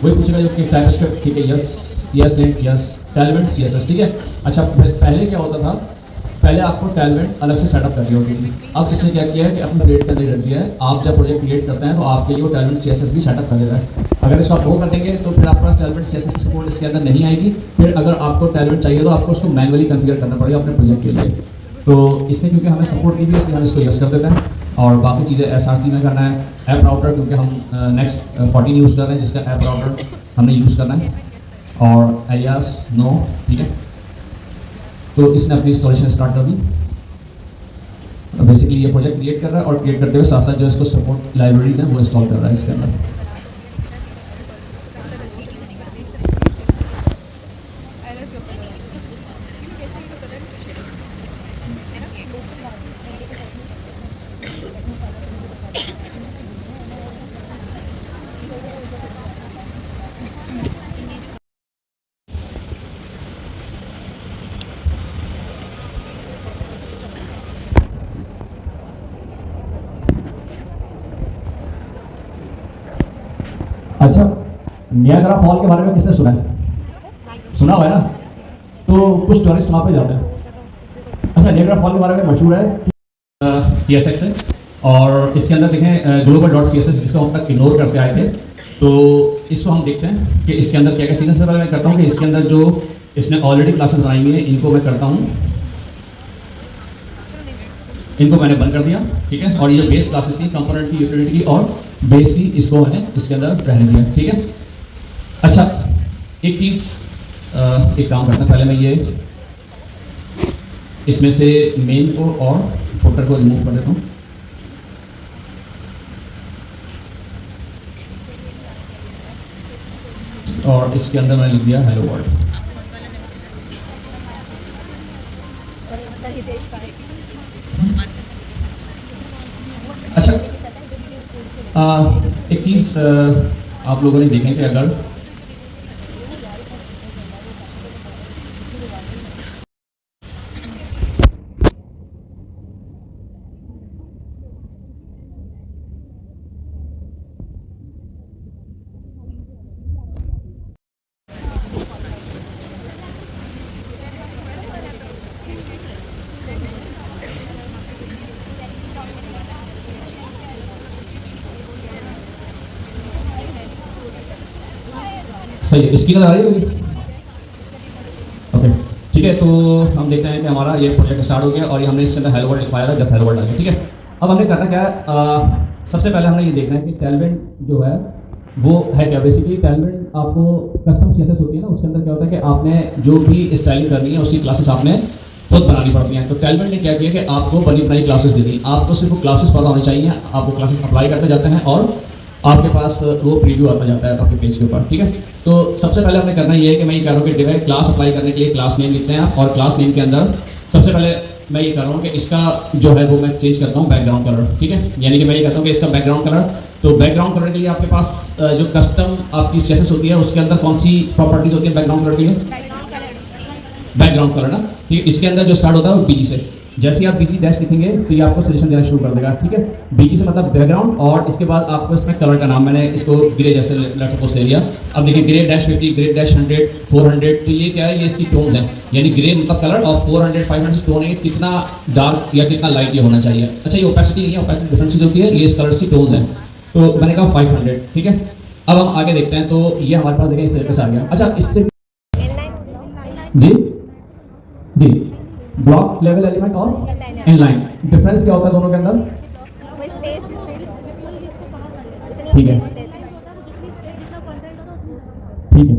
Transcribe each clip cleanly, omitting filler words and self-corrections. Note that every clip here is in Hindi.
वही पूछेगा जो कि टाइपस्क्रिप्ट, ठीक है, यस यस एंड यस, टेलमेंट CSS, ठीक है। अच्छा, पहले क्या होता था, पहले आपको टेलमेंट अलग से सेटअप करनी होती थी। अब इसने क्या किया है कि अपने क्रिएट करने रख दिया है। आप जब प्रोजेक्ट क्रिएट करते हैं तो आपके लिए वो टेलमेंट CSS भी सेटअप कर देता है। अगर इसको आप वो कर देंगे तो फिर आपके पास टेलमेंट CSS की सपोर्ट इसके अंदर नहीं आएगी। फिर अगर आपको टेलमेंट चाहिए तो आपको उसको मैनुअली कॉन्फ़िगर करना पड़ेगा अपने प्रोजेक्ट के लिए। तो इसने क्योंकि हमें सपोर्ट की भी इसलिए हम इसको यस कर देते हैं। और बाकी चीज़ें SRC में करना है। ऐप राउटर क्योंकि हम नेक्स्ट 14 यूज़ कर रहे हैं जिसका ऐप राउटर हमने यूज़ करना है। और एलियास नो, ठीक है। तो इसने अपनी इंस्टॉलेशन स्टार्ट कर दी। बेसिकली ये प्रोजेक्ट क्रिएट कर रहा है और क्रिएट करते हुए साथ साथ जो इसको सपोर्ट लाइब्रेरीज हैं वो इंस्टॉल कर रहा है इसके अंदर। अच्छा, नियाग्रा फॉल के बारे में किसने सुना है? सुना हुआ है ना? तो कुछ टूरिस्ट वहाँ पे जाते हैं। अच्छा, नियाग्रा फॉल के बारे में मशहूर है कि TSX है और इसके अंदर देखें global.css जिसको हम तक इग्नोर करते आए थे। तो इसको हम देखते हैं कि इसके अंदर क्या क्या चीज़ें। सबसे पहले मैं करता हूँ कि इसके अंदर जो इसने ऑलरेडी क्लासेस बनाई हुई हैं इनको मैं करता हूँ, इनको मैंने बंद कर दिया, ठीक है। और ये जो बेस क्लासेस थी कंपोनेंट की, यूटिलिटी की और बेस की, इसको मैंने इसके अंदर रहने दिया, ठीक है। अच्छा, एक चीज़, एक काम करता हूँ, पहले मैं ये इसमें से मेन को और फुटर को रिमूव कर देता हूँ। और इसके अंदर मैंने लिख दिया हेलो वर्ल्ड। अच्छा, एक चीज़ आप लोगों ने देखें कि अगर सही है, इसकी नजर आ रही होगी, ओके, ठीक है। तो हम देखते हैं कि हमारा ये प्रोजेक्ट स्टार्ट हो गया और ये हमने इसके अंदर हेलो वर्ल्ड लिखवाया था, जस्ट हेलो वर्ल्ड आ गया, ठीक है। अब हमने करना क्या है, सबसे पहले हमने ये देखना है कि टेलमेंट जो है वो है क्या। बेसिकली टेलमेंट आपको कस्टम CSS होती है ना, उसके अंदर क्या होता है कि आपने जो भी स्टाइलिंग करनी है उसकी क्लासेस आपने खुद बनानी पड़ती हैं। तो टेलमेंट ने क्या किया कि आपको बनी बनाई क्लासेस दे दी। आपको सिर्फ क्लासेस पता होनी चाहिए, आपको क्लासेस अप्लाई करते जाते हैं और आपके पास वो प्रीव्यू आता जाता है आपके पेज के ऊपर, ठीक है। तो सबसे पहले हमें करना ये है कि मैं ये कह रहा हूँ कि डिवाइड क्लास अप्लाई करने के लिए क्लास नेम लिखते हैं आप, और क्लास नेम के अंदर सबसे पहले मैं ये कर रहा हूँ कि इसका जो है वो मैं चेंज करता हूँ बैकग्राउंड कलर, ठीक है। यानी कि मैं ये कहता हूँ कि इसका बैकग्राउंड कलर, तो बैकग्राउंड कलर के लिए आपके पास जो कस्टम आपकी CSS होती है उसके अंदर कौन सी प्रॉपर्टीज होती है बैकग्राउंड कलर के लिए? बैकग्राउंड कलर ना, ठीक है। इसके अंदर जो स्टार्ट होता है वो BG से। जैसे ही आप BG डैश लिखेंगे तो ये आपको सजेशन देना शुरू कर देगा, ठीक है। BG से मतलब बैकग्राउंड, और इसके बाद आपको इसमें कलर का नाम, मैंने इसको ग्रे जैसे लेट्स सपोज ले लिया। अब देखिए ग्रे -50, ग्रे -100, 400, तो ये क्या है, ये इसकी टोन्स हैं। यानी ग्रे मतलब कलर और 400, 500 से टोन है, कितना डार्क या कितना लाइट ये होना चाहिए। अच्छा, ये ओपेसिटी नहीं है, ओपेसिटी डिफरेंट चीज़ होती है, ये इस कलर्स की टोन्स हैं। तो मैंने कहा 500, ठीक है। अब हम आगे देखते हैं, तो ये हमारे पास देखिए इस तरीके से आ गया। अच्छा, इससे जी जी, ब्लॉक लेवल एलिमेंट और इनलाइन, डिफरेंस क्या होता है दोनों के अंदर? ठीक है, ठीक है।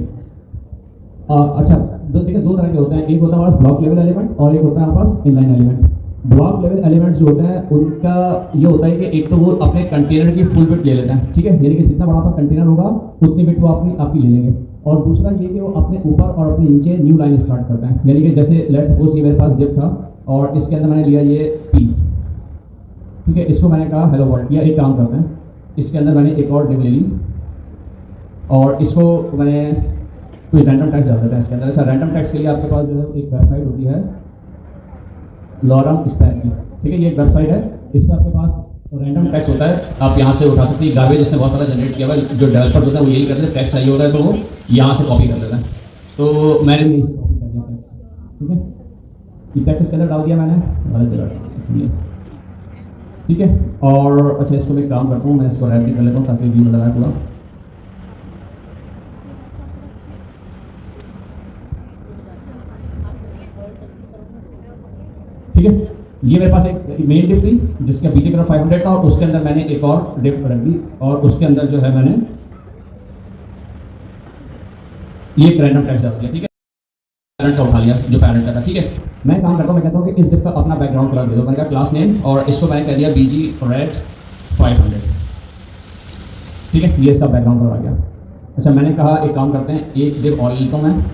अच्छा, देखिए दो तरह के होते हैं, एक होता है हमारे पास ब्लॉक लेवल एलिमेंट और एक होता है हमारे पास inline element. Block level elements जो होते हैं उनका ये होता है कि एक तो वो अपने कंटेनर की फुल बिट ले लेते हैं, ठीक है। यानी कि जितना बड़ा आपका कंटेनर होगा उतनी बिट वो आपकी ले लेंगे। और दूसरा ये कि वो अपने ऊपर और अपने नीचे न्यू लाइन स्टार्ट करते हैं। यानी कि जैसे लेट्स सपोज ये मेरे पास div था और इसके अंदर मैंने लिया ये P, ठीक है। इसको मैंने कहा हेलो वर्ल्ड, या एक काम करते हैं, इसके अंदर मैंने एक और div ले ली और इसको मैंने कोई रैंडम टेक्स्ट डाल देता है इसके अंदर। अच्छा, रैंडम टेक्स्ट के लिए आपके पास जो है एक वेबसाइट होती है लॉरम स्पैन की, ठीक है। ये एक वेबसाइट है, इसमें आपके पास तो रैंडम टैक्स होता है, आप यहाँ से उठा सकते हैं। गार्बेज इसने बहुत सारा जनरेट किया हुआ है, जो डेवलपर्स होता है वो यही करते हैं, टैक्स चाहिए होता है तो वो यहाँ से कॉपी कर लेता है। तो मैंने भी यहीं से कॉपी कर दिया टैक्स, ठीक है। ये टैक्स इसके अंदर डाल दिया मैंने, गलत जगह डाल दिया, ठीक है। और अच्छा, इसको मैं काम करता हूँ, मैं इसको रैप भी कर लेता हूँ ताकि व्यू नजर आए पूरा। ठीक है, ये मेरे पास एक मेन डिप थी जिसका पीछे का 500 था, और उसके अंदर मैंने एक और डिप रख दी, और उसके अंदर जो है मैंने ये एक रैंडम टैक्स डाल दिया, ठीक है। पैरेंट का उठा लिया जो पैरेंट का था, ठीक है। मैं काम करता हूँ, मैं कहता हूँ कि इस डिप का अपना बैकग्राउंड कलर दे दो। मैंने कहा क्लास नेम, और इसको मैंने कह दिया BG रेड 500, ठीक है। ये इसका बैकग्राउंड कलर आ गया। अच्छा, मैंने कहा एक काम करते हैं, एक डिप और लेता हूँ मैं,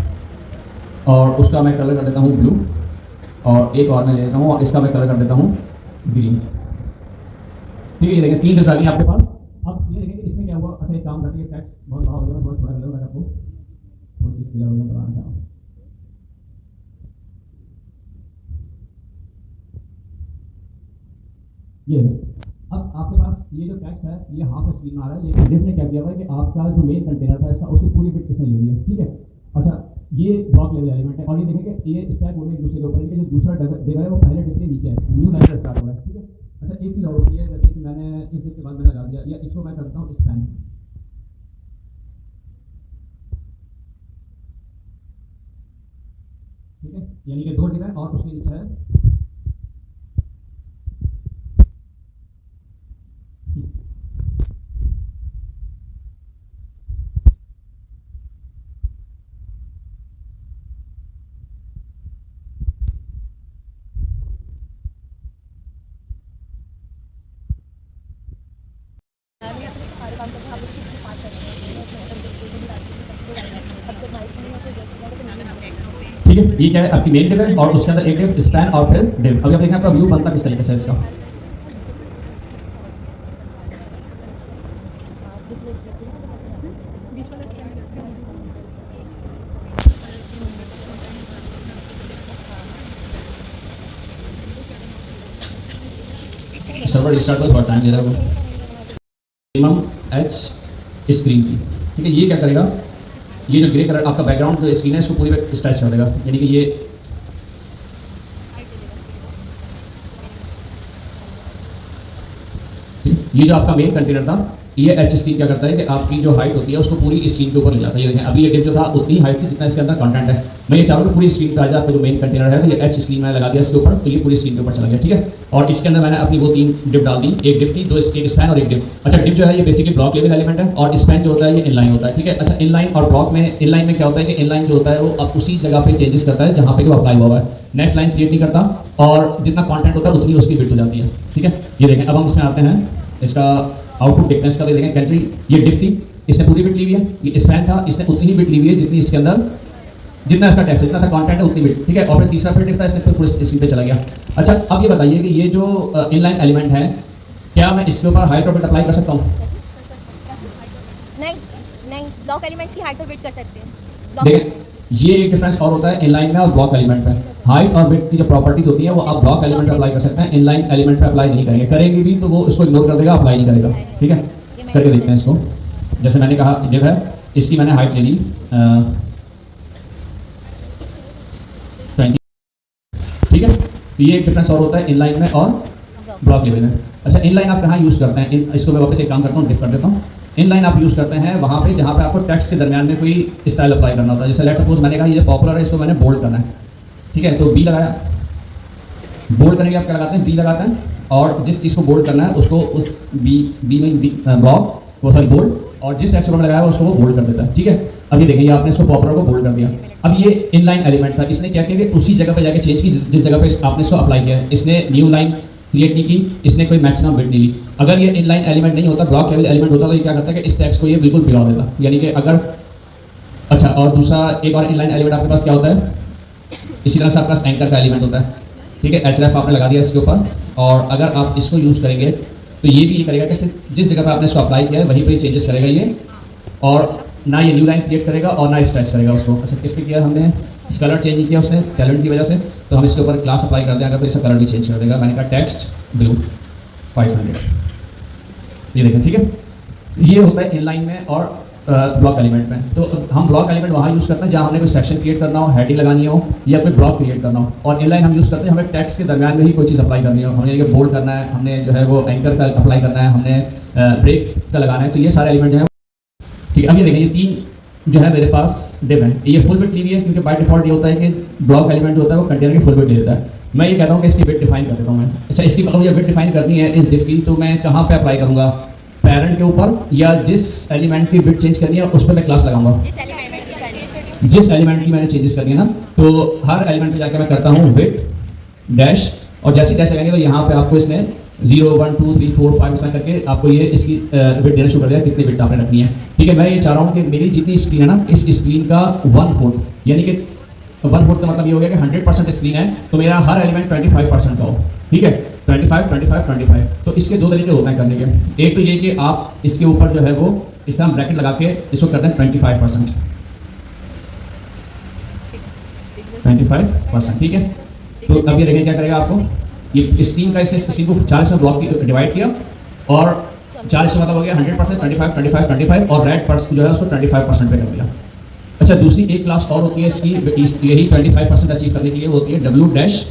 और उसका मैं कलर कर देता हूँ ब्लू, और एक और मैं ले लेता हूँ और इसका मैं कलर कर देता हूँ ग्रीन, ठीक है। ये देखिए 3 डिप्स आ गई आपके पास। अब ये देखिए इसमें क्या हुआ। अच्छा, एक काम करते हैं, टैक्स बहुत बड़ा हो गया, बहुत छोटा कर लूँगा आपको थोड़ी चीज़ क्लियर हो बनाना चाहूँ। ये अब आपके पास ये जो टेक्स्ट है ये हाफ स्क्रीन में आ रहा है, लेकिन डिप ने क्या किया हुआ है कि आपका जो मेन कंटेनर था इसका उसकी पूरी बिट इसने ले ली है, ठीक है। अच्छा, ये ब्लॉक लेवल एलिमेंट है, और ये देखेंगे ये स्टैक हो रहा है एक दूसरे के ऊपर, ये जो दूसरा डिव है वो पहले डिप के नीचे है, न्यू लाइन स्टार्ट हो रहा है, ठीक है। अच्छा, एक चीज़ और होती है, जैसे कि मैंने इस डिप के बाद मैंने लगा दिया, या इसको मैं करता हूँ स्पैन, ठीक है। यानी कि 2 डिव है और उसके नीचे है, ठीक है। ये क्या है, आपकी मेन डिव है और उसके अंदर एक डिव स्पैन और फिर डिव। अभी आप देखें आपका व्यू बनता किस तरीके से इसका। सर्वर रिस्टार्ट को थोड़ा टाइम ले रहा है मिनिमम एच स्क्रीन की, ठीक है। ये क्या करेगा, ये जो ग्रे कलर आपका बैकग्राउंड जो स्क्रीन है इसको पूरी स्ट्रेच कर देगा, यानी कि ये जो आपका मेन कंटेनर था, ये एच स्क्रीन क्या करता है कि आपकी जो हाइट होती है उसको पूरी स्क्रीन के ऊपर ले जाता है। ये देखें, अभी ये डिप जो था उतनी हाइट थी जितना इसके अंदर कंटेंट है। मैं ये चाहूँ कि पूरी स्क्रीन पे आ जाए, आपका जो मेन कंटेनर है तो ये एच स्क्रीन मैंने लगा दिया इसके ऊपर, तो ये पूरी स्क्रीन के ऊपर चला गया, ठीक है। और इसके अंदर मैंने अपनी वो 3 डिप डाल दी, एक डिप थी, 2 एक स्पैन और एक डिप। अच्छा, डिप जो है ये बेसिकली ब्लॉक लेवल एलिमेंट है, और स्पैन जो होता है ये इनलाइन होता है, ठीक है। अच्छा, इनलाइन और ब्लॉक में, इनलाइन में क्या होता है कि इनलाइन जो होता है वो अब उसी जगह पे चेंजेस करता है जहाँ पे वो अप्लाई हुआ है, नेक्स्ट लाइन क्रिएट नहीं करता, और जितना कॉन्टेंट होता है उतनी उसकी बिट हो जाती है, ठीक है। ये देखें, अब हम इसमें आते हैं, इसका आउटपुट देखते हैं इसका। देखें कंट्री, ये डिफ थी, इसने पूरी बिट ली हुई है, ये स्पैन था, इसने उतनी ही बिट ली हुई है जितनी इसके अंदर, जितना इसका टेक्स्ट, जितना सा कंटेंट है उतनी बिट, ठीक है। और फिर तीसरा फिर डिफ था, इसने फिर फुल स्क्रीन पे चला गया। अच्छा, अब ये बताइए कि ये जो इनलाइन एलिमेंट है, क्या मैं इसके ऊपर हाइट और बिट अप्लाई कर सकता हूँ? नहीं नहीं, ब्लॉक एलिमेंट्स की हाइट और बिट कर सकते हैं। देखिए, ये एक डिफरेंस और होता है इनलाइन में और ब्लॉक एलिमेंट में। हाइट और विड्थ की जो प्रॉपर्टीज होती है वो आप ब्लॉक एलिमेंट पे अप्लाई कर सकते हैं, इनलाइन एलिमेंट पे अप्लाई नहीं करेंगे, करेंगे भी तो वो उसको इग्नोर कर देगा, अप्लाई नहीं करेगा, ठीक है। करके देखते हैं इसको। जैसे मैंने कहा डिव है, इसकी मैंने हाइट ले ली 20, ठीक है। तो ये एक डिफरेंस और होता है इनलाइन में और ब्लॉक लेवल में। अच्छा, इनलाइन आप कहाँ यूज़ करते हैं? इसको मैं वापस एक काम करता हूँ, डिफ कर देता हूँ। इनलाइन आप यूज़ करते हैं वहाँ पे जहाँ पे आपको टेक्स्ट के दरमियान में कोई स्टाइल अप्लाई करना होता है। जैसे लेट सपोज मैंने कहा ये पॉपुलर है, इसको मैंने बोल्ड करना है, ठीक है। तो बी लगाया, बोल्ड करने के आप क्या लगाते हैं, बी लगाते हैं, और जिस चीज़ को बोल्ड करना है उसको उस बी में ब्लॉक वो सॉरी बोल्ड, और जिस टेक्स्ट को लगाया है उसको वो बोल्ड कर देता है, ठीक है। अब ये देखिए, आपने इसको पॉपुलर को बोल्ड कर दिया। अब ये इनलाइन एलिमेंट था, इसने क्या किया कि उसी जगह पे जाके चेंज की जिस जगह पे आपने इसको अप्लाई किया है। इसने न्यू लाइन क्रिएट नहीं की, इसने कोई मैक्सिमम बिट नहीं ली। अगर ये इनलाइन एलिमेंट नहीं होता, ब्लॉक लेवल एलिमेंट होता, तो ये क्या करता है कि इस टेक्स्ट को ये बिल्कुल भिगा देता, यानी कि अगर अच्छा, और दूसरा एक और इनलाइन एलिमेंट आपके पास क्या होता है, इसी तरह से आपके पास एंकर का एलिमेंट होता है, ठीक है। href आपने लगा दिया इसके ऊपर, और अगर आप इसको यूज़ करेंगे तो ये भी ये करेगा कि जिस जगह पर आपने इसको अप्लाई किया है वहीं पर ये चेंजेस करेगा ये, और ना ये न्यू लाइन क्रिएट करेगा और ना स्ट्रेच करेगा उसको। अच्छा, किसके किया हमने, कलर चेंज नहीं किया उसने टैलेंट की वजह से, तो हम इसके ऊपर क्लास अप्लाई कर दें अगर तो इसका कलर भी चेंज कर देगा। मैंने कहा टेक्स्ट ब्लू 500, ये देखें, ठीक है। ये होता है इनलाइन में और ब्लॉक एलिमेंट में। तो हम ब्लॉक एलिमेंट वहाँ यूज़ करते हैं जहाँ हमने कोई सेक्शन क्रिएट करना हो, हेडिंग लगानी हो या कोई ब्लॉक क्रिएट करना हो, और इनलाइन हम यूज़ करते हैं हमें टेक्स्ट के दरमियान में ही कोई चीज़ अप्लाई करनी हो, हमने ये बोल्ड करना है, हमने जो है वो एंकर का अप्लाई करना है, हमने ब्रेक का लगाना है। तो ये सारे एलिमेंट जो है, ठीक है। अब ये देखें, ये 3 जो है मेरे पास डिव है। ये फुल बिट ली हुई है क्योंकि बाय डिफॉल्ट ये होता है कि ब्लॉक एलिमेंट जो होता है वो कंटेनर की फुल बिट ले लेता है। मैं ये कह रहा हूँ कि इसकी बिट डिफाइन कर देता हूँ मैं। अच्छा, इसकी मतलब मुझे बिट डिफाइन करनी है इस डिव की, तो मैं कहाँ पे अप्लाई करूँगा? पेरेंट के ऊपर, या जिस एलिमेंट की बिट चेंज करनी है उस पर मैं क्लास लगाऊंगा। जिस एलिमेंट की मैंने चेंजेस करनी है ना, तो हर एलिमेंट पे जाकर मैं करता हूँ विट डैश, और जैसे डैश लगाएंगे तो यहाँ पे आपको इसने 0 1 2 3 4 5 ऐसा करके आपको ये इसकी बिट देना शुरू कर दिया, कितनी बिट आपने रखनी है। ठीक है, मैं ये चाह रहा हूँ कि मेरी जितनी स्क्रीन है ना, इस स्क्रीन का 1/4, यानी कि 1/4 का मतलब ये हो गया कि 100% स्क्रीन है, तो मेरा हर एलिमेंट 25% का हो। ठीक है, 25 25 25। तो इसके 2 तरीके होते हैं करने के। एक तो ये कि आप इसके ऊपर जो है वो इस तरह ब्रैकेट लगा के इसको करते हैं 25%, 25%। ठीक है, तो अब ये देखिए क्या करेगा आपको, ये स्क्रीन का इसे स्क्रीन को 40 में ब्लॉक डिवाइड किया, और 40 मतलब हो गया 100%, 25 25 25, और रेड पर्सन जो है उसको 25% पे कर दिया। अच्छा, दूसरी एक क्लास और होती है इसकी, यही 25% अचीव करने के लिए होती है W डैश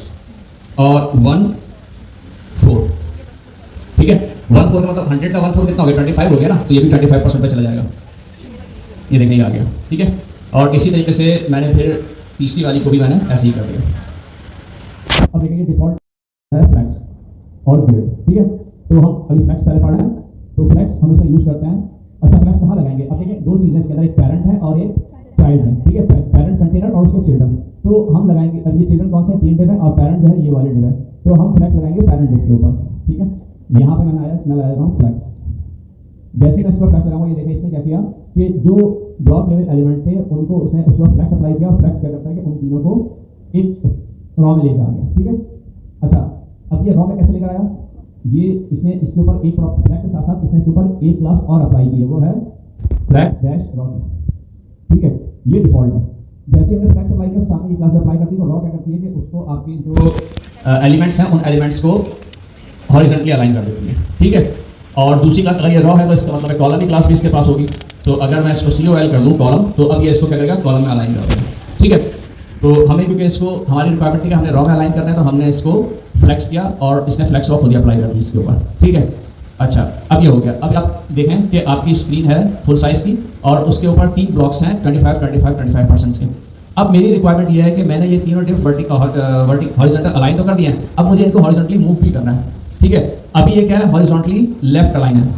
और 1/4। ठीक है, 1/4 का मतलब 100 का 1/4 कितना हो गया? 25 हो गया ना, तो ये भी 25% पे चला जाएगा। ये देखिए आ गया। ठीक है, और इसी तरीके से मैंने फिर तीसरी वाली को भी मैंने ऐसे ही कर दिया। अब देखिए डिफॉल्ट है फ्लैक्स और ग्रिड। ठीक है, तो हम अभी फ्लैक्स पहले पढ़ रहे हैं, तो फ्लैक्स हम इसका यूज़ करते हैं। अच्छा, फ्लैक्स कहाँ लगाएंगे? अब देखिए 2 चीज़ें इसके अंदर, एक पेरेंट है और एक चाइल्ड है। ठीक है, पेरेंट कंटेनर और उसके चिल्ड्रन। तो हम लगाएंगे, अब ये चिल्ड्रन कौन से हैं? 3 डिव है, और पेरेंट जो है ये वाले डिव है, तो हम फ्लैक्स लगाएंगे पेरेंट डिव के ऊपर। ठीक है, यहाँ पे मैं लगा देता हूँ फ्लैक्स। जैसे मैं इस पर फ्लैक्स लगाऊंगा, ये देखिए इसने क्या किया कि जो ब्लॉक लेवल एलिमेंट थे उनको उसने उस पर फ्लैक्स अप्लाई किया, और फ्लैक्स क्या करता है कि उन तीनों को एक रॉ में लेकर आ गया। ठीक है, अच्छा, अब ये रॉ में कैसे लेकर आया? ये इसने इसके ऊपर एक फ्लैक्स के साथ साथ इसने इसके ऊपर एक क्लास और अप्लाई की है, वो है फ्लैक्स डैश रॉ। ठीक है, ये डिफॉल्ट है। जैसे हमने फ्लैक्स अप्लाई किया, सामने ये क्लास अप्लाई करती है, तो रॉ क्या करती है कि उसको आपके जो एलिमेंट्स हैं उन एलिमेंट्स को हॉरिजॉन्टली अलाइन कर देती है। ठीक है, और दूसरी क्लास अगर ये रॉ है तो इसका मतलब कॉलम की क्लास भी इसके पास होगी। तो अगर मैं इसको COL कर दूँ कॉलम, तो अब ये इसको क्या करेगा? कॉलम में अलाइन कर देगा। ठीक है, तो हमें क्योंकि इसको हमारी रिक्वायरमेंट थी कि हमने रॉ में अलाइन करना है, तो हमने इसको फ्लैक्स किया और इसने फ्लैक्स रॉ खुद ही अप्लाई कर दी इसके ऊपर। ठीक है, अच्छा, अब ये हो गया। अब आप देखें कि आपकी स्क्रीन है फुल साइज़ की, और उसके ऊपर 3 ब्लॉक्स हैं 25 25 25% के। अब मेरी रिक्वायरमेंट ये है कि मैंने ये तीनों डिव हॉरिजॉन्टल अलाइन तो कर दिए हैं, अब मुझे इनको हॉरिजॉन्टली मूव भी करना है। ठीक है, अभी ये क्या है? हॉरिजॉन्टली लेफ्ट अलाइन है।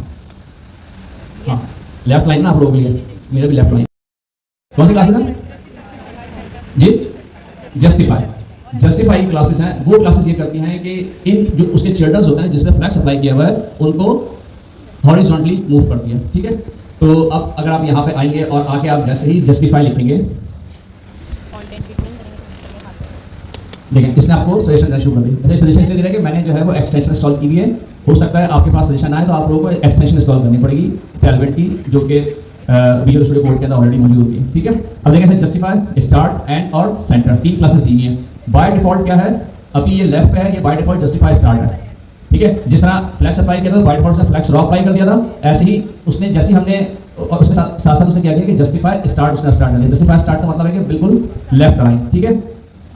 हाँ, लेफ्ट लाइन ना आप लोगों के लिए, मेरा भी लेफ्ट लाइन। कौन सी क्लासेस है जी? जस्टिफाई। जस्टिफाई की क्लासेस हैं। वो क्लासेस ये करती हैं कि इन जो उसके चिल्ड्रंस होते हैं जिसने फ्लैक्स अप्लाई किया हुआ है, उनको हॉरिजॉन्टली मूव करती है। ठीक है, तो अब अगर आप यहाँ पे आएंगे और आके आप जैसे ही जस्टिफाई लिखेंगे, देखिए इसने आपको सजेशन देना शुरू कर दी। अच्छा, सजेशन इसलिए दे रहा है कि मैंने जो है वो एक्सटेंशन इंस्टॉल की हुई है। हो सकता है आपके पास सजेशन आए तो आप लोगों को एक्सटेंशन इंस्टॉल करनी पड़ेगी टैलविट की, जो कि विजुअल स्टूडियो कोड के अंदर ऑलरेडी मौजूद होती है। ठीक है, अब देखिए जस्टिफाई, स्टार्ट, एंड और सेंटर 3 क्लासेस दी हुई हैं। बाय डिफॉल्ट क्या है? अभी ये लेफ्ट पे है, ये बाय डिफॉल्ट जस्टिफाई स्टार्ट है। ठीक है, जिस तरह फ्लैक्स अप्लाई किया था बाय डिफॉल्ट से फ्लैक्स रॉ अप्लाई कर दिया था, ऐसे ही उसने जैसे हमने और उसके साथ साथ उसने क्या किया कि जस्टिफाई स्टार्ट उसने स्टार्ट कर दिया। जस्टिफाई स्टार्ट का मतलब है कि बिल्कुल लेफ्ट अलाइन। ठीक है,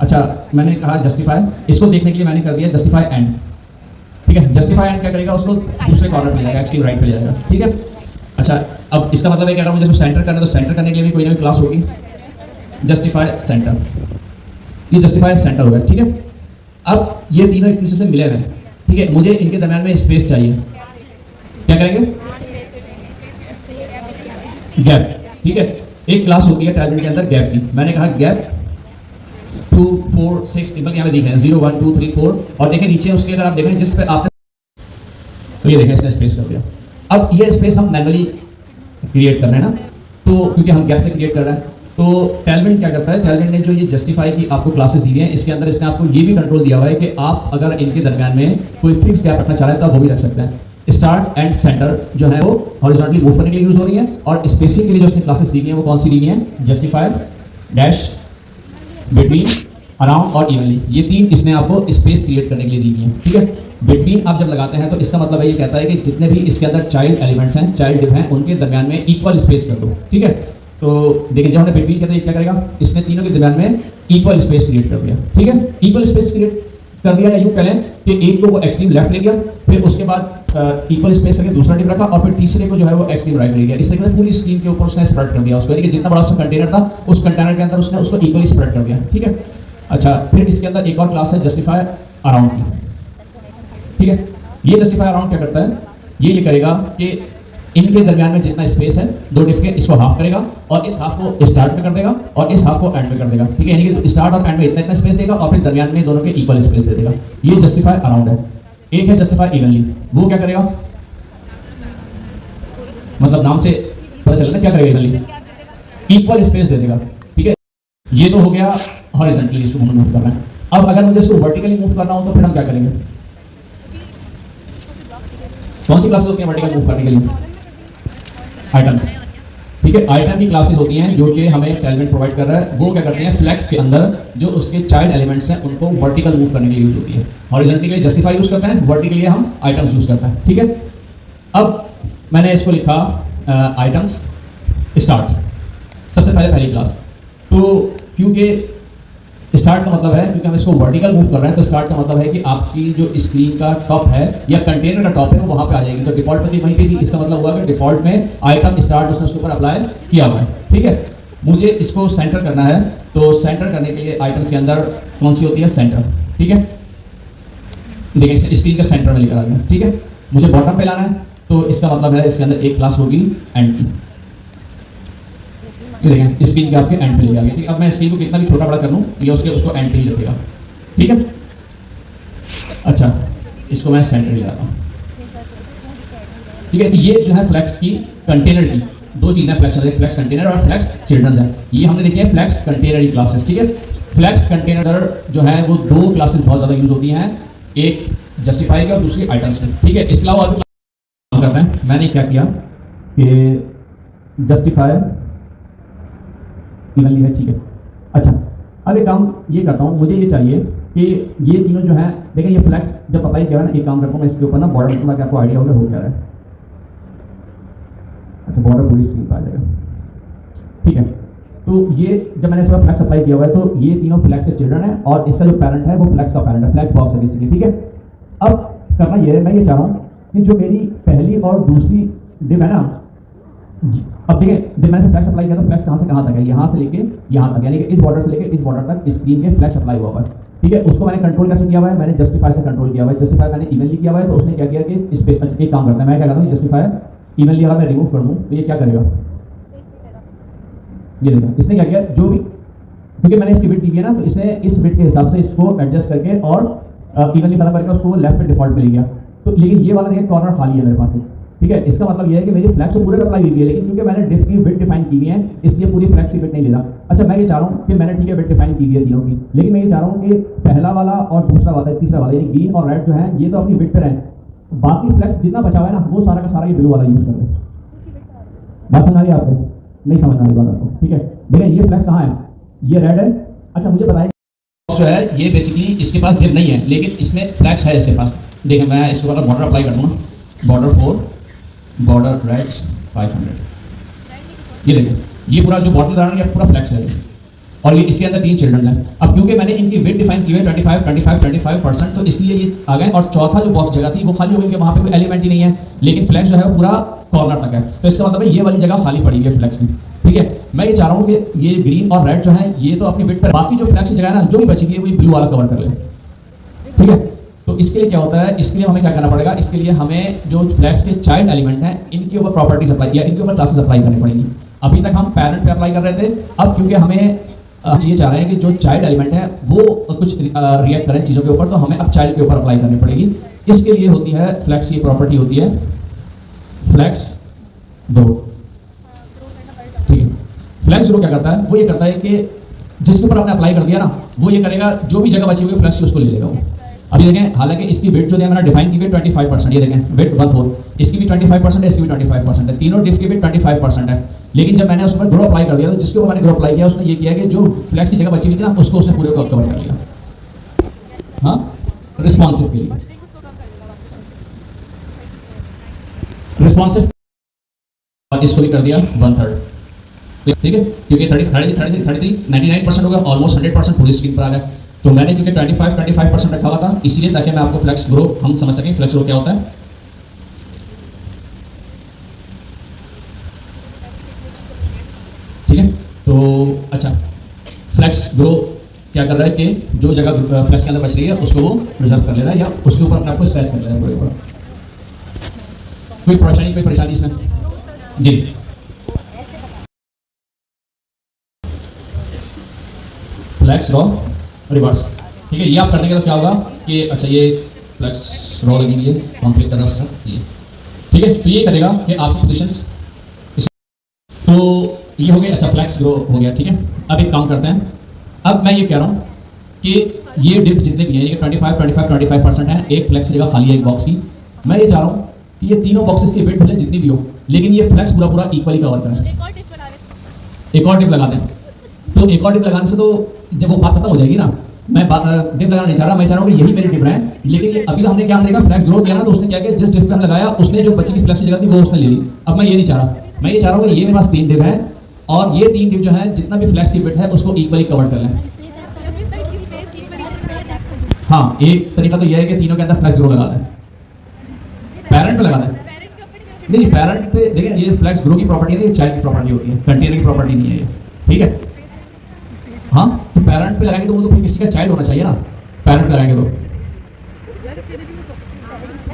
अच्छा, मैंने कहा जस्टिफाई, इसको देखने के लिए मैंने कर दिया जस्टिफाई एंड। ठीक है, जस्टिफाई एंड क्या करेगा? उसको दूसरे कॉर्नर पे ले जाएगा, एक्सट्रीम राइट पे ले जाएगा। ठीक है, अच्छा, अब इसका मतलब है कह रहा हूँ मुझे सेंटर करना है, तो सेंटर करने के लिए भी कोई ना कोई क्लास होगी, जस्टिफाई सेंटर। ये जस्टिफाई सेंटर हो गया। ठीक है, अब ये तीनों एक दूसरे से मिले हुए हैं। ठीक है, मुझे इनके दरम्यान में स्पेस चाहिए। क्या करेंगे? गैप। ठीक है, एक क्लास होती है टैलविट के अंदर गैप की। मैंने कहा गैप 2 4 6 टेबल यहाँ पे दिख रहे हैं 0 1 2 3 4, और देखें नीचे उसके अगर आप देखें जिस पे आपने, तो ये देखें इसने स्पेस कर दिया। अब ये स्पेस हम मैनुअली क्रिएट कर रहे हैं ना, तो क्योंकि हम गैप से क्रिएट कर रहे हैं, तो टैलविट क्या करता है? टैलविट ने जो ये जस्टिफाई की आपको क्लासेस दी हैं, इसके अंदर इसने आपको ये भी कंट्रोल दिया हुआ है कि आप अगर इनके दरम्यान में कोई फिक्स गैप रखना चाह रहे हैं तो आप वो भी रख सकते हैं। स्टार्ट एंड सेंटर जो है वो हॉरिजॉन्टली मूव करने के लिए यूज हो रही है, और स्पेसिंग के लिए जो उसने क्लासेस दी हैं वो कौन सी दी हैं? जस्टिफाई डैश बिटवीन अराउंड और इवनली, ये तीन इसने आपको स्पेस क्रिएट करने के लिए दी है, ठीक है। बिटवीन आप जब लगाते हैं तो इसका मतलब है, ये कहता है कि जितने भी इसके अंदर चाइल्ड एलिमेंट्स हैं, चाइल्ड डिव हैं, उनके दरमियान में इक्वल स्पेस कर दो, ठीक है। तो देखिए जब हमने बिटवीन कहते हैं क्या करेगा, इसने तीनों के दरमियान में इक्वल स्पेस क्रिएट कर दिया, ठीक है। इक्वल स्पेस क्रिएट कर दिया, या यूँ करें कि एक को वो एक्सट्रीम लेफ्ट ले गया, फिर उसके बाद इक्वल स्पेस करके दूसरा डिव रखा, और फिर तीसरे को जो है वो एक्सट्रीम राइट ले गया। इस तरीके से पूरी स्क्रीन के ऊपर उसने स्प्रेड कर दिया उसको, यानी कि जितना बड़ा उसका कंटेनर था उस कंटेनर के अंदर उसने उसको इक्वली स्प्रेड कर दिया, ठीक है। अच्छा, फिर इसके अंदर एक और क्लास है जस्टिफाई अराउंड की, ठीक है। ये जस्टिफाई अराउंड क्या करता है, ये करेगा कि इनके दरमियान में जितना स्पेस है दो डिफ के, इसको हाफ करेगा और इस हाफ को स्टार्ट में कर देगा और इस हाफ को एंड में कर देगा, ठीक है। यानी कि स्टार्ट और एंड में इतना इतना स्पेस देगा और फिर दरमियान में दोनों के इक्वल स्पेस दे देगा। ये जस्टिफाई अराउंड है। एक है जस्टिफाई इवनली, वो क्या करेगा, मतलब नाम से पता चला ना क्या करेगा, इवनली इक्वल स्पेस दे देगा, ठीक है। ये तो हो गया हॉरिजॉन्टली इसको मूव करना है। अब अगर मुझे इसको वर्टिकली मूव करना हो तो फिर हम क्या करेंगे, कौन सी क्लासेस होती हैं वर्टिकल मूव करने के लिए, आइटम्स, ठीक है। आइटम की क्लासेस होती हैं जो कि हमें टैलेंट प्रोवाइड कर रहा है, वो क्या करते हैं फ्लेक्स के अंदर जो उसके चाइल्ड एलिमेंट्स हैं उनको वर्टिकल मूव करने के लिए यूज होती है। हॉरिजॉन्टली के लिए जस्टिफाई यूज करते हैं, वर्टिकल के लिए हम आइटम्स यूज करते हैं, ठीक है। अब मैंने इसको लिखा आइटम्स स्टार्ट, सबसे पहली क्लास। तो क्योंकि स्टार्ट का मतलब है, क्योंकि हम इसको वर्टिकल मूव कर रहे हैं, तो स्टार्ट का मतलब है कि आपकी जो स्क्रीन का टॉप है या कंटेनर का टॉप है वो वहां पे आ जाएगी। तो डिफॉल्ट में वहीं पे थी, इसका मतलब हुआ कि डिफॉल्ट में आइटम स्टार्ट उसने उसके ऊपर अप्लाई किया हुआ है, ठीक है। मुझे इसको सेंटर करना है, तो सेंटर करने के लिए आइटम्स के अंदर कौन सी होती है, सेंटर, ठीक है। देखिए स्क्रीन का सेंटर में लेकर आ गया, ठीक है। मुझे बॉटम पे लाना है, तो इसका मतलब है इसके अंदर एक क्लास होगी एंड की, देखें स्क्रीन के आपके एंड पे ले गया, ठीक है। अब मैं स्क्रीन को कितना भी छोटा बड़ा कर लूँ ये उसको एंड पे ही रखेगा, ठीक है। अच्छा, इसको मैं सेंटर ले जाता हूँ, ठीक है। ये जो है फ्लेक्स की कंटेनर की दो चीज़ें फ्लेक्स, फ्लेक्स कंटेनर और फ्लेक्स चिल्ड्रंस है। ये हमने देखी है फ्लेक्स कंटेनर की क्लासेस, ठीक है। फ्लेक्स कंटेनर जो है वो दो क्लासेस बहुत ज़्यादा यूज होती हैं, एक जस्टिफाई की और दूसरी आइटम्स की, ठीक है। इसके अलावा काम करते हैं, मैंने क्या किया कि जस्टिफाई इवनली है, ठीक है। अच्छा, अब एक काम ये करता हूँ, मुझे ये चाहिए कि ये तीनों जो है, देखें ये फ्लेक्स जब अप्लाई किया है ना, एक काम करता हूँ मैं इसके ऊपर ना बॉर्डर रखूँगा कि आपको आइडिया होगा हो क्या रहा है। अच्छा, बॉर्डर पूरी स्क्रीन पर आ जाएगा, ठीक है। तो ये जब मैंने इसका फ्लेक्स अप्लाई किया हुआ है, तो ये तीनों फ्लेक्स के चिल्ड्रन है और इसका जो पेरेंट है वो फ्लेक्स का पेरेंट है, फ्लेक्स बॉक्स है बेसिकली, ठीक है। अब करना ये है, मैं ये चाह रहा हूँ कि जो मेरी पहली और दूसरी डिव है ना, अब देखिए जब मैंने फ्लैश अप्लाई किया तो फ्लैश कहाँ से कहाँ तक है, यहाँ से लेके यहाँ तक, यानी कि इस बॉर्डर से लेके इस बॉर्डर तक स्क्रीन के फ्लैश अप्लाई हुआ हुआ है, ठीक है। उसको मैंने कंट्रोल कैसे किया हुआ है, मैंने जस्टिफाई से कंट्रोल किया हुआ है। जस्टिफाई मैंने इवनली किया हुआ है, तो उसने क्या किया कि स्पेस एक काम करता है, मैं क्या करता हूँ जस्टिफाई इवनली अगर मैं रिमूव कर दूँ तो ये क्या करेगा, ये देखो इसने क्या किया, जो भी क्योंकि मैंने इसकी बिट दी है ना, तो इसने इस बिट के हिसाब से इसको एडजस्ट करके और इवनली खत्म करके उसको लेफ्ट पे डिफॉल्ट पे ले गया। तो लेकिन ये वाला देखिए कॉर्नर खाली है मेरे पास, ठीक है। इसका मतलब ये है कि मेरी फ्लैक्स तो पूरे पे अप्लाई हुई है, लेकिन क्योंकि मैंने डिफ की विड्थ डिफाइन की हुई है इसलिए पूरी फ्लैक्स की विड्थ नहीं ले रहा। अच्छा, मैं ये चाह रहा हूँ कि मैंने ठीक है विड्थ डिफाइन की हुई है तीनों की, लेकिन मैं ये चाह रहा हूँ कि पहला वाला और दूसरा वाला तीसरा वाला यानी ग्रीन और रेड जो है ये तो अपनी विड्थ पे रहे, बाकी फ्लैक्स जितना बचा हुआ है ना वो सारा का सारा ये ब्लू वाला यूज कर ले। बात समझ आ रही है आपको, नहीं समझ आ रही बात आपको, ठीक है। देखिए ये फ्लैक्स कहाँ है, ये रेड है। अच्छा, मुझे बताइए जो है ये बेसिकली इसके पास डिव नहीं है, लेकिन इसमें फ्लैक्स है इसके पास। देखिए मैं इसके ऊपर बॉर्डर अप्लाई कर दूँगा, बॉर्डर 4 बॉर्डर रेड 500, ये देखिए ये पूरा जो बॉटल डालना है पूरा फ्लैक्स है और ये इसके अंदर 3 चिल्ड्रन है। अब क्योंकि मैंने इनकी वेट डिफाइन की है 25% तो इसलिए ये आ गए, और चौथा जो बॉक्स जगह थी वो खाली हो गई, वहाँ पे कोई एलिमेंट ही नहीं है, लेकिन फ्लैक्स जो है वो पूरा कॉर्नर तक है। तो इसका मतलब है ये वाली जगह खाली पड़ी हुई है फ्लैक्स की, ठीक है। मैं ये चाह रहा हूँ कि ये ग्रीन और रेड जो है ये तो अपनी वेट पर, बाकी जो फ्लैक्स की जगह है ना जो भी बची हुई है वो ब्लू वाला कवर कर ले, ठीक है। तो इसके लिए क्या होता है, इसके लिए हमें क्या करना पड़ेगा, इसके लिए हमें जो फ्लैक्स के चाइल्ड एलिमेंट हैं इनके ऊपर प्रॉपर्टीज अप्लाई या इनके ऊपर क्लासेस अप्लाई करनी पड़ेगी। अभी तक हम पेरेंट पे अप्लाई कर रहे थे, अब क्योंकि हमें ये चाह रहे हैं कि जो चाइल्ड एलिमेंट है वो कुछ रिएक्ट करें चीज़ों के ऊपर, तो हमें अब चाइल्ड के ऊपर अप्लाई करनी पड़ेगी। इसके लिए होती है फ्लैक्स की प्रॉपर्टी होती है फ्लैक्स ग्रो, ठीक है। फ्लैक्स ग्रो क्या करता है, वो ये करता है कि जिसके ऊपर हमने अप्लाई कर दिया ना वो ये करेगा जो भी जगह बची हुई है फ्लैक्स की उसको ले लेगा वो, अभी देखें, हालांकि इसकी वेट जो है मैंने डिफाइन की हुई 25%, ये देखें वेट 14, इसकी भी 25% है, इसकी भी 25% है, तीनों डिफ की वेट 25% है। लेकिन जब मैंने उस पर ग्रो अप्लाई कर दिया तो जिसके ऊपर मैंने ग्रो अप्लाई किया उसने ये किया कि जो फ्लैक्स की जगह बची हुई थी ना उसको उसने पूरे को कवर कर लिया। हाँ, रिस्पॉन्सिव के लिए, रिस्पॉन्सिव इसको भी कर दिया 1/3, ठीक है, क्योंकि 99% हो गया, ऑलमोस्ट 100% पूरी स्क्रीन पर आ गया। तो मैंने क्योंकि 25% रखा हुआ था इसीलिए, ताकि मैं आपको फ्लेक्स ग्रो हम समझ सकें फ्लेक्स ग्रो क्या होता है। ठीक है, तो अच्छा, फ्लेक्स ग्रो क्या कर रहा है कि जो जगह फ्लेक्स के अंदर बच रही है उसको वो रिजर्व कर ले रहा है या उसके ऊपर अपने आप को स्ट्रेच कर ले रहा है पूरे ऊपर। कोई परेशानी इसमें? जी, फ्लेक्स रॉ रिवर्स, ठीक है। ये आप करने के तो क्या होगा कि अच्छा ये फ्लेक्स रॉ लगी हुई है, कॉन्फ्लिक्ट कर रहा है उसके साथ, ये ठीक है। तो ये करेगा कि आपकी पोजीशंस, तो ये हो गए, अच्छा फ्लेक्स ग्रो हो गया, ठीक है। अब एक काम करते हैं, अब मैं ये कह रहा हूँ कि ये डिफ जितने भी हैं ये 25% है, एक फ्लेक्स जगह खाली है एक बॉक्स की। मैं ये चाह रहा हूँ कि ये तीनों बॉक्सेस की वेट भले जितनी भी हो लेकिन ये फ्लेक्स पूरा इक्वली कवर करें। एक और डिप लगाते हैं, तो एक और डिप लगाने से तो जब वो बात खत्म हो जाएगी ना, मैं डिप लगाना नहीं चाह रहा, मैं चाह रहा हूँ कि यही मेरे डिप है। लेकिन ये अभी तो हमने क्या देखा, फ्लेक्स ग्रो किया ना, तो उसने क्या किया, जिस डिप पे हम लगाया उसने जो बची की फ्लेक्स की जगह थी वो उसने ले ली। अब मैं ये नहीं चाह रहा, मैं ये चाह रहा हूँ कि ये मेरे पास 3 डिप है और ये 3 डिप जो है जितना भी फ्लेक्स की वेट है उसको इक्वली कवर कर लें। हाँ, एक तरीका तो यह है कि तीनों के अंदर फ्लेक्स ग्रो लगा दें, पैरेंट पे लगा दें। नहीं, पैरेंट पे देखिए, ये फ्लेक्स ग्रो की प्रॉपर्टी नहीं, चाइल्ड की प्रॉपर्टी होती है, कंटेनर की प्रॉपर्टी नहीं है ये, ठीक है। हाँ, तो पैरेंट पे लगाएंगे तो वो तो फिर किसी का चाइल्ड होना चाहिए ना, पैरेंट पे लगाएंगे तो,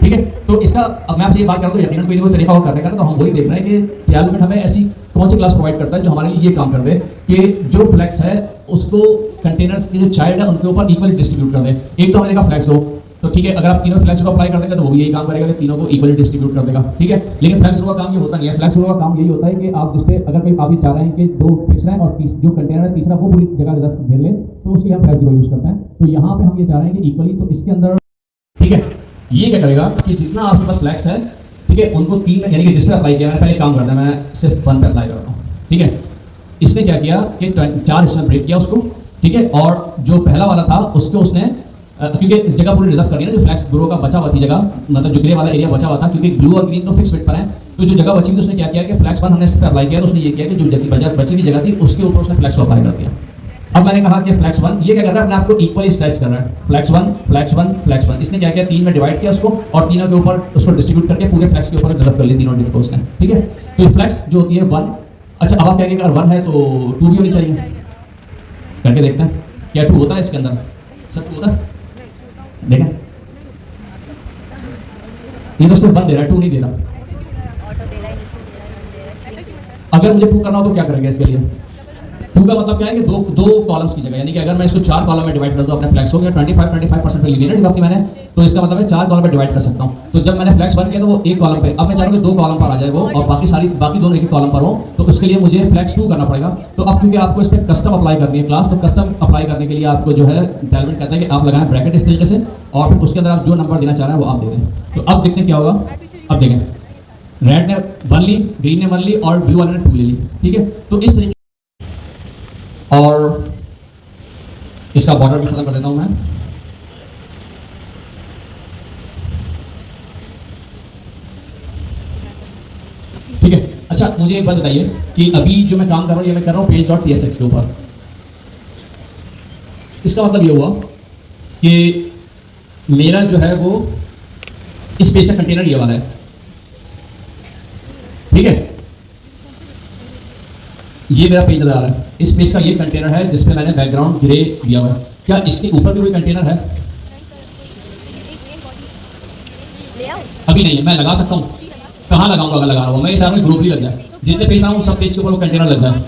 ठीक है। तो इसका अब मैं आपसे ये बात करूँ तो यकीनन कोई ना कोई तरीका हो करने का ना, तो हम वही देख रहे हैं कि डेवलपमेंट हमें ऐसी कौन सी क्लास प्रोवाइड करता है जो हमारे लिए ये काम कर दे कि जो फ्लेक्स है उसको कंटेनर्स के जो चाइल्ड है उनके ऊपर इक्वली डिस्ट्रीब्यूट कर दे। एक तो हमने देखा फ्लेक्स ग्रो, तो ठीक है, अगर आप तीनों फ्लेक्स को अप्लाई कर देंगे तो वो भी यही काम करेगा कि तीनों को इक्वली डिस्ट्रीब्यूट कर देगा, ठीक है। लेकिन फ्लेक्स का काम ये होता नहीं है, फ्लेक्स का काम यही होता है कि आप जिस पे अगर कोई आप ये चाह रहे हैं कि 2 फिक्स है और जो कंटेनर है तीसरा वो पूरी जगह रिजर्व घेर ले, तो उसके हम फ्लेक्स ग्रो यूज करते हैं। तो यहाँ पे हम ये चाह रहे हैं कि इक्वली, तो इसके अंदर ठीक है, ये क्या करेगा कि जितना आपके पास फ्लेक्स है, ठीक है, उनको 3 यानी कि जिस पे अप्लाई किया, मैंने पहले काम करता है, मैं सिर्फ 1 पे अप्लाई कर रहा हूँ, ठीक है। इसने क्या किया कि 4 हिस्सों में ब्रेक किया उसको, ठीक है, और जो पहला वाला था उसको उसने क्योंकि जगह पूरी रिजर्व करनी है ना, जो फ्लेक्स ग्रो का बचा हुआ थी जगह, मतलब जो ग्रे वाला एरिया बचा हुआ था, क्योंकि ब्लू और ग्रीन तो फिक्स वेट पर है, तो जो जगह बची थी उसने क्या किया कि फ्लेक्स 1 हमने इस पर अप्लाई किया, तो उसने ये किया कि जो बची हुई जगह थी उसके ऊपर उसने फ्लेक्स को अप्लाई कर दिया। अब मैंने कहा कि फ्लेक्स 1 ये क्या कर रहा है, अपने आपको इक्वली स्ट्रेच कर रहा है, फ्लेक्स 1 फ्लेक्स 1 फ्लेक्स 1। इसने क्या किया, 3 में डिवाइड किया उसको और तीनों के ऊपर उसको डिस्ट्रीब्यूट करके पूरे फ्लेक्स के ऊपर रिजर्व कर ली तीनों डिप को उसने, ठीक है। तो फ्लेक्स जो होती है 1, अच्छा अब आप क्या कहेंगे, अगर 1 है तो 2 भी होनी चाहिए, करके देखते हैं क्या 2 होता है इसके अंदर, सब 2 होता है, देखें ये तो सिर्फ 1 दे रहा है, 2 नहीं दे रहा। अगर मुझे 2 करना हो तो क्या करेंगे इसके लिए, 2 का मतलब क्या है कि दो कॉलम्स की जगह, यानी कि अगर मैं इसको 4 कॉलम में डिवाइड कर दूं, अपने फ्लेक्स हो गया 25% पे ली ना डिप अपनी मैंने, तो इसका मतलब है 4 कॉलम में डिवाइड कर सकता हूं। तो जब मैंने फ्लेक्स 1 किया तो वो 1 कॉलम पे, अब मैं चाह रहा हूं कि 2 कॉलम पर आ जाए वो और बाकी दोनों एक कॉलम पर हो, तो उसके लिए मुझे फ्लेक्स 2 करना पड़ेगा। तो अब क्योंकि आपको इस पर कस्टम अप्लाई करनी है क्लास, तो कस्टम अप्लाई करने के लिए आपको जो है डेवलपमेंट कहता है कि आप लगाएं ब्रैकेट इस तरीके से और फिर उसके अंदर आप जो नंबर देना चाह रहे हैं वो आप दे दें। तो अब देखते हैं क्या होगा, अब देखें रेड ने 1 ली, ग्रीन ने 1 ली और ब्लू वाले ने 2 ले ली, ठीक है। तो इस तरीके, और इसका बॉर्डर भी खत्म कर देता हूं मैं, ठीक है। अच्छा मुझे एक बात बताइए कि अभी जो मैं काम कर रहा हूं ये मैं कर रहा हूं page.tsx के ऊपर। इसका मतलब ये हुआ कि मेरा जो है वो इस पेज का कंटेनर ये वाला है, ठीक है, ये मेरा पेज नजर आ रहा है, इस पेज का ये कंटेनर है जिसमें मैंने बैकग्राउंड ग्रे दिया हुआ है। क्या इसके ऊपर भी कोई कंटेनर है? अभी नहीं है, मैं लगा सकता हूँ, कहाँ लगाऊंगा अगर लगा रहा हूँ, मैं ये चाह रहा हूँ ग्रुप ही लग जाए, जितने पेज रहा हूँ सब पेज के ऊपर वो कंटेनर लग जाए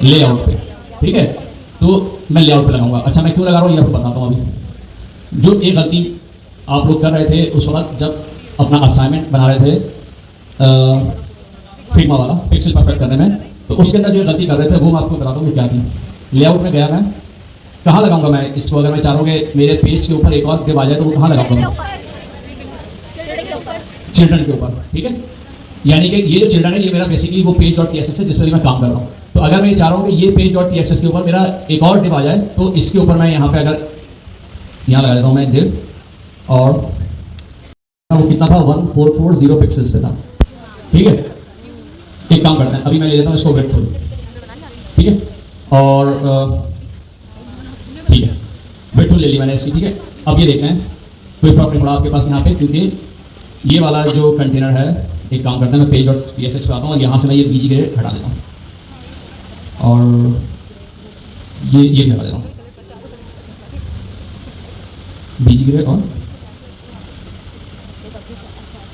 लेआउट पे, ठीक है। तो मैं लेआउट पे लगाऊंगा। अच्छा मैं क्यों लगा रहा हूँ ये आपको बताता हूँ। अभी जो एक गलती आप लोग कर रहे थे उस वक्त जब अपना असाइनमेंट बना रहे थे फिग्मा वाला पिक्सल परफेक्ट करने में, तो उसके अंदर जो गलती कर रहे थे वो मैं आपको बताता हूँ कि क्या थी। लेआउट में गया मैं कहाँ लगाऊंगा मैं इसको? अगर मैं चाह रहा हूँ कि मेरे पेज के ऊपर एक और डिव आ जाए तो कहाँ लगाऊंगा मैं? चिल्ड्रन के ऊपर, ठीक है। यानी कि ये जो चिल्ड्रन है ये मेरा बेसिकली वो पेज डॉट टीएक्सएस है जिस पर मैं काम कर रहा हूँ। तो अगर मैं ये चाह रहा हूँ कि ये पेज डॉट टीएक्सएस के ऊपर मेरा एक और डिव आ जाए तो इसके ऊपर मैं यहाँ पे अगर यहाँ लगा देता हूँ मैं डिव, और वो कितना था 1440 पिक्सल्स पे था, ठीक है। एक काम करते हैं, अभी मैं ले लेता हूँ इसको वेट फुल, ठीक है। और ठीक है, वेट फुल ले ली मैंने इसकी, ठीक है। अब ये देखते हैं कोई फर्क नहीं पड़ा आपके पास यहाँ पे, क्योंकि ये वाला जो कंटेनर है, एक काम करते हैं मैं पेज डॉट टीएक्सएस पे आता हूँ और यहाँ से मैं ये बीजी ग्रेड हटा देता हूँ और ये भी हटा देता हूँ, बीजी ग्रेड, और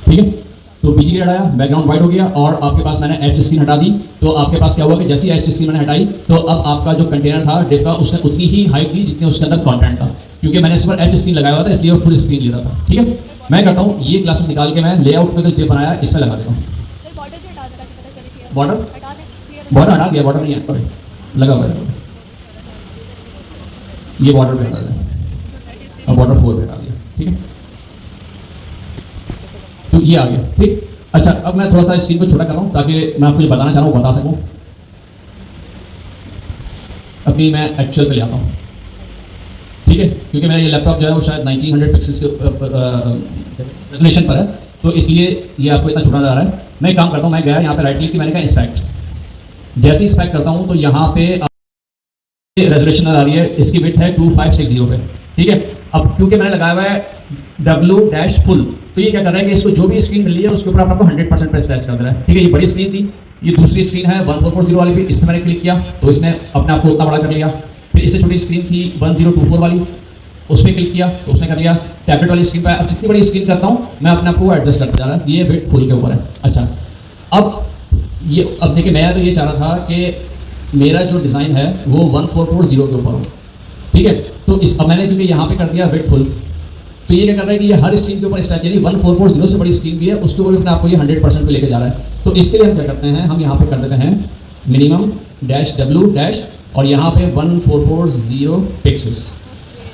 ठीक है। तो बीजी ग्रेड हटाया, बैकग्राउंड वाइट हो गया, और आपके पास मैंने एच स्क्रीन हटा दी। तो आपके पास क्या हुआ कि जैसे ही एच स्क्रीन मैंने हटाई तो अब आपका जो कंटेनर था डिव का उसने उतनी ही हाइट ली जितने उसके अंदर कंटेंट था, क्योंकि मैंने इस पर एच स्क्रीन लगाया हुआ था इसलिए वो फुल स्क्रीन ले रहा था, ठीक है। मैं करता हूँ ये क्लासेस निकाल के मैं लेआउट में जो डिव बनाया इसमें लगा देता हूँ। बॉर्डर बॉर्डर हटा दिया, बॉर्डर नहीं है लगा हुआ है, ये बॉर्डर पे हटा दिया, अब बॉर्डर 4 पे हटा दिया, ठीक है। तो ये आ गया, ठीक। अच्छा, अब मैं थोड़ा सा स्क्रीन को छोटा कर रहा हूँ ताकि मैं आपको ये बताना चाह रहा हूँ बता सकूँ। अभी मैं एक्चुअल पे ले आता हूँ, ठीक है, क्योंकि मेरा ये लैपटॉप जो है वो शायद 1900 पिक्सल्स रेजोल्यूशन पर है, तो इसलिए ये आपको इतना छोटा जा रहा है। मैं एक काम करता हूँ, मैं गया यहाँ पे राइट क्लिक की, मैंने कहा इंस्पेक्ट, जैसे ही इंस्पेक्ट करता हूँ तो यहाँ पे रेजोल्यूशन आ रही है, इसकी विड्थ है 2560 पे, ठीक है। अब क्योंकि मैंने लगाया हुआ है W-full, तो ये क्या कर रहा है कि इसको जो भी स्क्रीन मिल रही है उसके ऊपर आपको 100% पे स्क्रैच कर दे रहा है, ठीक है। ये बड़ी स्क्रीन थी, ये दूसरी स्क्रीन है 1440 वाली भी, इसमें मैंने क्लिक किया तो इसने अपने आप को उतना बड़ा कर लिया। फिर इससे छोटी स्क्रीन थी 1024 वाली, उस पर क्लिक किया तो उसने कर लिया। टैबलेट वाली स्क्रीन पर अब जितनी बड़ी स्क्रीन करता हूँ मैं अपने आप को एडजस्ट करता जा रहा है, ये विड्थ फुल के ऊपर है। अच्छा, अब देखिए मैं तो ये चाह रहा था कि मेरा जो डिज़ाइन है वो 1440 के ऊपर हो, ठीक है। तो अब मैंने क्योंकि यहाँ पे कर दिया विड्थ फुल, तो ये क्या कर रहा है कि ये हर स्क्रीन के ऊपर स्टैच, यानी 1440 से बड़ी स्क्रीन भी है उसके ऊपर अपने आपको ये 100% पे लेके जा रहा है। तो इसके लिए हम क्या करते हैं, हम यहाँ पे कर देते हैं मिनिमम डैश W डैश और यहाँ पे 1440 पिक्सल्स।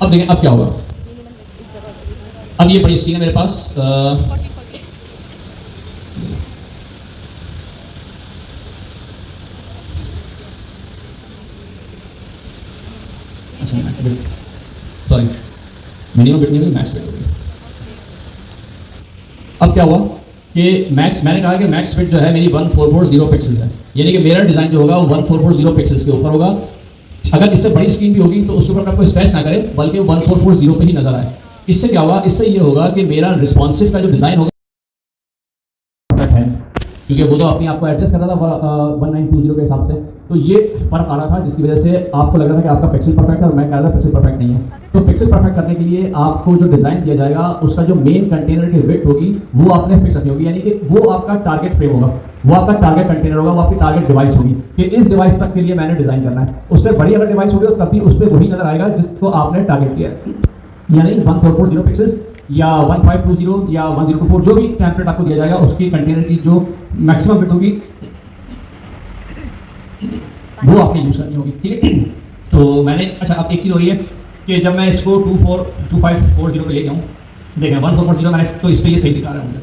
अब देखें अब क्या होगा, अब ये बड़ी स्क्रीन है मेरे पास, सॉरी मिनिमम बिट नहीं, मैक्स बिट। अब क्या हुआ कि मैक्स, मैंने कहा कि मैक्स बिट जो है मेरी 1440 पिक्सल्स है, यानी कि मेरा डिज़ाइन जो होगा वो 1440 पिक्सल्स के ऊपर होगा। अगर इससे बड़ी स्क्रीन भी होगी तो उसके ऊपर आपको स्क्रैच ना करे बल्कि 1440 पे ही नजर आए। इससे क्या होगा, इससे ये होगा कि मेरा रिस्पॉन्सिव का जो डिज़ाइन होगा है, क्योंकि वो तो अपने आप को एडजस्ट कर रहा था 1920 के हिसाब से, तो ये फर्क आ रहा था जिसकी वजह से आपको लग रहा था कि आपका पिक्सल परफेक्ट है और मैं कह रहा था पिक्सल परफेक्ट नहीं है। तो पिक्सल परफेक्ट करने के लिए आपको जो डिज़ाइन दिया जाएगा उसका जो मेन कंटेनर की विड्थ होगी वो आपने फिक्स रखनी होगी, यानी कि वो आपका टारगेट फ्रेम होगा, वो आपका टारगेट कंटेनर होगा, वो आपकी टारगेट डिवाइस होगी कि इस डिवाइस तक के लिए मैंने डिज़ाइन करना है। उससे बड़ी अगर डिवाइस होगी तो तब भी उस पर वही नजर आएगा जिसको आपने टारगेट किया है, यानी 1440 पिक्सल्स या 1520 या 1024 जो भी टेम्पलेट आपको दिया जाएगा उसकी कंटेनर की जो मैक्सिमम फिट होगी वो आपने यूज करनी होगी, ठीक है। तो मैंने, अच्छा अब एक चीज़ हो रही है कि जब मैं इसको 2540 पे ले जाऊँ, देखें 1440 मैंने तो इस पर ये सही दिखा रहा है मुझे,